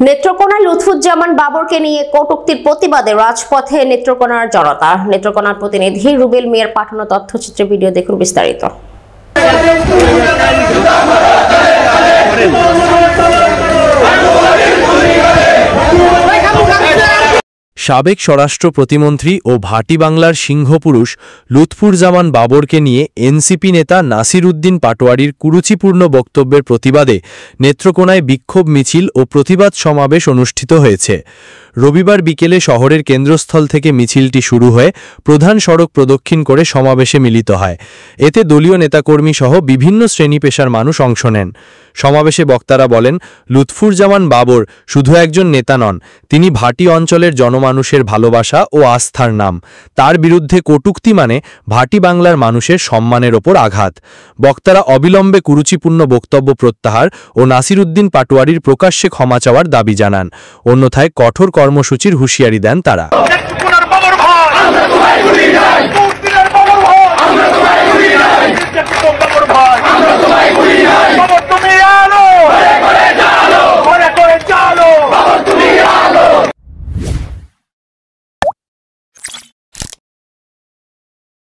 নেত্রকোনায় লুৎফুজ্জামান বাবরকে নিয়ে কটূক্তির প্রতিবাদে রাজপথে নেত্রকোনার জনতা। নেত্রকোনার প্রতিনিধি রুবেল মিয়ার পাঠানো তথ্যচিত্রে ভিডিও দেখুন বিস্তারিত। সাবেক স্বরাষ্ট্র প্রতিমন্ত্রী ও ভাটি বাংলার সিংহপুরুষ লুৎফুজ্জামান বাবরকে নিয়ে এনসিপি নেতা নাসির উদ্দিন পাটোয়ারির কুরুচিপূর্ণ বক্তব্যের প্রতিবাদে নেত্রকোনায় বিক্ষোভ মিছিল ও প্রতিবাদ সমাবেশ অনুষ্ঠিত হয়েছে। রবিবার বিকেলে শহরের কেন্দ্রস্থল থেকে মিছিলটি শুরু হয়ে প্রধান সড়ক প্রদক্ষিণ করে সমাবেশে মিলিত হয়। এতে দলীয় নেতাকর্মী সহ বিভিন্ন শ্রেণী পেশার মানুষ অংশ নেন। সমাবেশে বক্তারা বলেন, লুৎফুজ্জামান বাবর শুধু একজন নেতা নন, তিনি ভাটি অঞ্চলের জনমানুষের ভালোবাসা ও আস্থার নাম। তার বিরুদ্ধে কটূক্তি মানে ভাটি বাংলার মানুষের সম্মানের ওপর আঘাত। বক্তারা অবিলম্বে কুরুচিপূর্ণ বক্তব্য প্রত্যাহার ও নাসির উদ্দিন পাটোয়ারির প্রকাশ্যে ক্ষমা চাওয়ার দাবি জানান। অন্যথায় কঠোর কর্মসূচির হুঁশিয়ারি দেন তারা।